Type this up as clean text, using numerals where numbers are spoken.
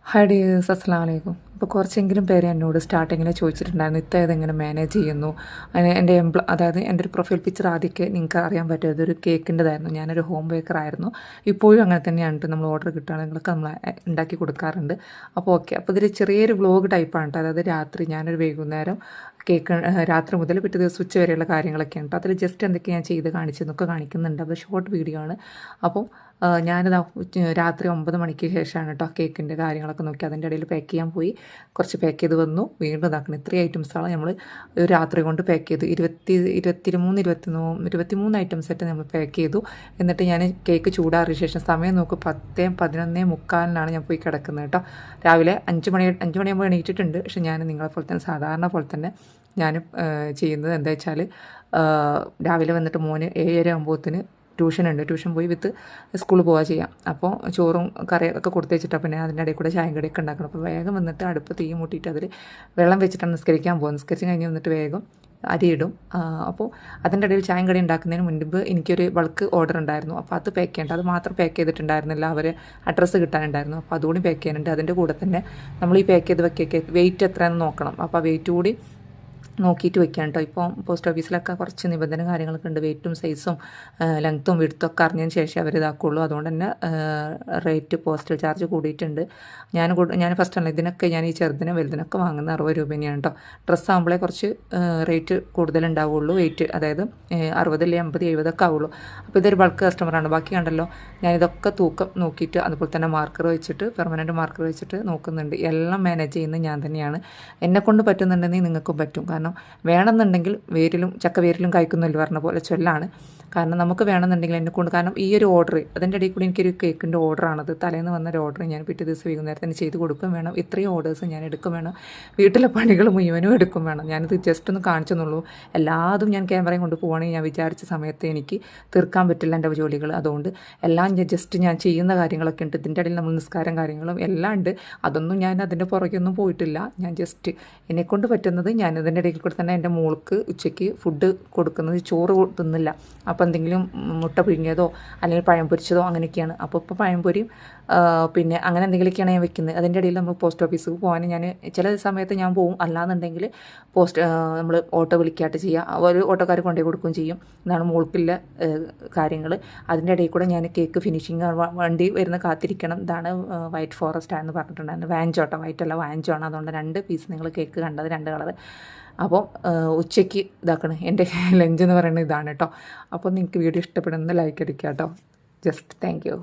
Hi dears, അസ്സലാമു അലൈക്കും. അപ്പോൾ കുറച്ചെങ്കിലും പേര് എന്നോട് സ്റ്റാർട്ടിങ്ങിൽ ചോദിച്ചിട്ടുണ്ടായിരുന്നു ഇതെങ്ങനെ മാനേജ് ചെയ്യുന്നു. അതിന് എൻ്റെ അതായത് എൻ്റെ ഒരു പ്രൊഫൈൽ പിക്ചർ ആദ്യമൊക്കെ നിങ്ങൾക്ക് അറിയാൻ പറ്റും ഒരു കേക്കിൻ്റെതായിരുന്നു. ഞാനൊരു ഹോം ബേക്കറായിരുന്നു. ഇപ്പോഴും അങ്ങനെ തന്നെയാണ്. നമ്മൾ ഓർഡർ കിട്ടുകയാണെങ്കിലൊക്കെ നമ്മൾ ഉണ്ടാക്കി കൊടുക്കാറുണ്ട്. അപ്പോൾ ഓക്കെ, അപ്പോൾ ഇതൊരു ചെറിയൊരു വ്ലോഗ് ടൈപ്പാണ് കേട്ടോ. അതായത് രാത്രി ഞാനൊരു വൈകുന്നേരം കേക്ക് രാത്രി മുതൽ പിറ്റേ ദിവസം ഉച്ച വരെയുള്ള കാര്യങ്ങളൊക്കെയാണ് കേട്ടോ. അതിൽ ജസ്റ്റ് എന്തൊക്കെ ഞാൻ ചെയ്ത് കാണിച്ചെന്നൊക്കെ കാണിക്കുന്നുണ്ട്. അപ്പോൾ ഷോർട്ട് വീഡിയോ ആണ്. അപ്പോൾ ഞാനിതാ രാത്രി 9 മണിക്ക് ശേഷമാണ് കേട്ടോ കേക്കിൻ്റെ കാര്യങ്ങളൊക്കെ നോക്കി അതിൻ്റെ ഇടയിൽ പാക്ക് ചെയ്യാൻ പോയി. കുറച്ച് പാക്ക് ചെയ്ത് വന്നു, വീണ്ടും ഇതാക്കണം. ഇത്രയും ഐറ്റംസാണ് നമ്മൾ ഒരു രാത്രി കൊണ്ട് പാക്ക് ചെയ്തു. 23 ഐറ്റംസായിട്ട് നമ്മൾ പാക്ക് ചെയ്തു. എന്നിട്ട് ഞാൻ കേക്ക് ചൂടാറിയ ശേഷം സമയം നോക്കും 10:11:45 ഞാൻ പോയി കിടക്കുന്നത് കേട്ടോ. രാവിലെ 5 മണിയാകുമ്പോൾ എണീറ്റിട്ടുണ്ട്. പക്ഷെ ഞാൻ നിങ്ങളെപ്പോലെ തന്നെ സാധാരണ പോലെ തന്നെ ഞാൻ ചെയ്യുന്നത് എന്താ വെച്ചാൽ രാവിലെ വന്നിട്ട് മോന് 7:30 ആകുമ്പോഴത്തേന് ട്യൂഷൻ പോയി വിത്ത് സ്കൂളിൽ പോവുക ചെയ്യാം. അപ്പോൾ ചോറും കറിയൊക്കെ കൊടുത്ത് വെച്ചിട്ടാണ് പിന്നെ അതിൻ്റെ ഇടയിൽ കൂടെ ചായയും കടിയൊക്കെ ഉണ്ടാക്കണം. അപ്പോൾ വേഗം വന്നിട്ട് അടുപ്പ് തീ മൂട്ടിയിട്ട് അതിൽ വെള്ളം വെച്ചിട്ടാണ് നിസ്കരിക്കാൻ പോകുന്നത്. നിസ്കരിച്ച് കഴിഞ്ഞ് വന്നിട്ട് വേഗം അരിയിടും. അപ്പോൾ അതിൻ്റെ ഇടയിൽ ചായയും കടി ഉണ്ടാക്കുന്നതിന് മുൻപ് എനിക്കൊരു ബൾക്ക് ഓർഡർ ഉണ്ടായിരുന്നു. അപ്പോൾ അത് പാക്ക് ചെയ്യേണ്ട, അത് മാത്രം പാക്ക് ചെയ്തിട്ടുണ്ടായിരുന്നില്ല. അവർ അഡ്രസ്സ് കിട്ടാനുണ്ടായിരുന്നു. അപ്പോൾ അതുകൂടി പാക്ക് ചെയ്യാനുണ്ട്. അതിൻ്റെ കൂടെ തന്നെ നമ്മൾ ഈ പാക്ക് ചെയ്ത് വെയിറ്റ് എത്രയാണെന്ന് നോക്കണം. അപ്പോൾ ആ വെയിറ്റ് കൂടി നോക്കിയിട്ട് വെക്കാം കേട്ടോ. ഇപ്പോൾ പോസ്റ്റ് ഓഫീസിലൊക്കെ കുറച്ച് നിബന്ധന കാര്യങ്ങളൊക്കെ ഉണ്ട്. വെയിറ്റും സൈസും ലെങ്ത്തും വിഡ്ത്തും അറിഞ്ഞതിന് ശേഷം അവർ ഇതാക്കുള്ളൂ. അതുകൊണ്ട് തന്നെ റേറ്റ് പോസ്റ്റൽ ചാർജ് കൂടിയിട്ടുണ്ട്. ഞാൻ ഫസ്റ്റ് അല്ല ഇതിനൊക്കെ ഞാൻ ഈ ചെറുതിനും വലുതിനൊക്കെ വാങ്ങുന്ന 60 രൂപ തന്നെയാണ് കേട്ടോ. ഡ്രസ്സ് ആകുമ്പോഴേ കുറച്ച് റേറ്റ് കൂടുതലുണ്ടാവുള്ളൂ. വെയിറ്റ് അതായത് 60, 80, 70 ഒക്കെ ആവുള്ളൂ. അപ്പോൾ ഇതൊരു ബൾക്ക് കസ്റ്റമറാണ്. ബാക്കി കണ്ടല്ലോ, ഞാനിതൊക്കെ തൂക്കം നോക്കിയിട്ട് അതുപോലെ തന്നെ മാർക്കർ വെച്ചിട്ട് പെർമനൻറ്റ് മാർക്കർ വെച്ചിട്ട് നോക്കുന്നുണ്ട്. എല്ലാം മാനേജ് ചെയ്യുന്നത് ഞാൻ തന്നെയാണ്. എന്നെക്കൊണ്ട് പറ്റുന്നുണ്ടെങ്കിൽ നിങ്ങൾക്കും പറ്റും. കാരണം വേണമെന്നുണ്ടെങ്കിൽ ചക്കവേരിലും കായ്ക്കുന്നില്ല പറഞ്ഞ പോലെ ചൊല്ലാണ്. കാരണം നമുക്ക് വേണമെന്നുണ്ടെങ്കിൽ എന്നെക്കൊണ്ട്, കാരണം ഈ ഒരു ഓർഡർ അതിൻ്റെ ഇടയിൽ കൂടി എനിക്കൊരു കേക്കിൻ്റെ ഓർഡറാണത്. തലേന്ന് വന്നൊരു ഓർഡർ ഞാൻ പിറ്റേ ദിവസം വൈകുന്നേരത്തിന് ചെയ്ത് കൊടുക്കും വേണം. ഇത്രയും ഓർഡേഴ്സ് ഞാൻ എടുക്കും വേണം. വീട്ടിലെ പണികൾ മുഴുവനും എടുക്കും വേണം. ഞാനിത് ജസ്റ്റ് ഒന്ന് കാണിച്ചെന്നുള്ളൂ. എല്ലാതും ഞാൻ ക്യാമറയും കൊണ്ട് പോവുകയാണെങ്കിൽ ഞാൻ വിചാരിച്ച സമയത്ത് എനിക്ക് തീർക്കാൻ പറ്റില്ല എൻ്റെ ജോലികൾ. അതുകൊണ്ട് എല്ലാം ഞാൻ ചെയ്യുന്ന കാര്യങ്ങളൊക്കെ ഉണ്ട്. ഇതിൻ്റെ ഇടയിൽ നമ്മൾ നിസ്കാരം കാര്യങ്ങളും എല്ലാം ഉണ്ട്. അതൊന്നും ഞാൻ അതിൻ്റെ പുറകെയൊന്നും പോയിട്ടില്ല. ഞാൻ ജസ്റ്റ് എന്നെക്കൊണ്ട് പറ്റുന്നത് ഞാൻ ഇതിൻ്റെ ഇടയിൽ കൂടെ തന്നെ എൻ്റെ മോൾക്ക് ഉച്ചയ്ക്ക് ഫുഡ് കൊടുക്കുന്നത്, ചോറ് തിന്നില്ല. അപ്പോൾ എന്തെങ്കിലും മുട്ട പുഴുങ്ങിയതോ അല്ലെങ്കിൽ പഴം പൊരിച്ചതോ അങ്ങനെയൊക്കെയാണ്. അപ്പോൾ ഇപ്പോൾ പഴംപൊരിയും പിന്നെ അങ്ങനെ എന്തെങ്കിലുമൊക്കെയാണ് ഞാൻ വെക്കുന്നത്. അതിൻ്റെ ഇടയിൽ നമ്മൾ പോസ്റ്റ് ഓഫീസിൽ പോകാൻ ഞാൻ ചില സമയത്ത് ഞാൻ പോവും. അല്ലാന്നുണ്ടെങ്കിൽ നമ്മൾ ഓട്ടോ വിളിക്കാട്ട് ചെയ്യുക. ഒരു ഓട്ടോക്കാർ കൊണ്ടുപോയി കൊടുക്കുകയും ചെയ്യും. ഇതാണ് മോൾക്കുള്ള കാര്യങ്ങൾ. അതിൻ്റെ ഇടയിൽ കൂടെ ഞാൻ കേക്ക് ഫിനിഷിങ് വണ്ടി വരുന്ന കാത്തിരിക്കണം. ഇതാണ് വൈറ്റ് ഫോറസ്റ്റ് ആണെന്ന് പറഞ്ഞിട്ടുണ്ടായിരുന്നു. വാഞ്ചോട്ടോ, വൈറ്റ് അല്ല വാഞ്ചോ ആണ്. അതുകൊണ്ട് 2 പീസ് നിങ്ങൾ കേക്ക് കണ്ടത് 2 കളർ. അപ്പോൾ ഉച്ചയ്ക്ക് ഇതാക്കണം. എൻ്റെ ലഞ്ച് എന്ന് പറയുന്നത് ഇതാണ് കേട്ടോ. അപ്പോൾ നിങ്ങൾക്ക് വീഡിയോ ഇഷ്ടപ്പെടുന്നത് ലൈക്ക് അടിക്കുക കേട്ടോ. Just thank you.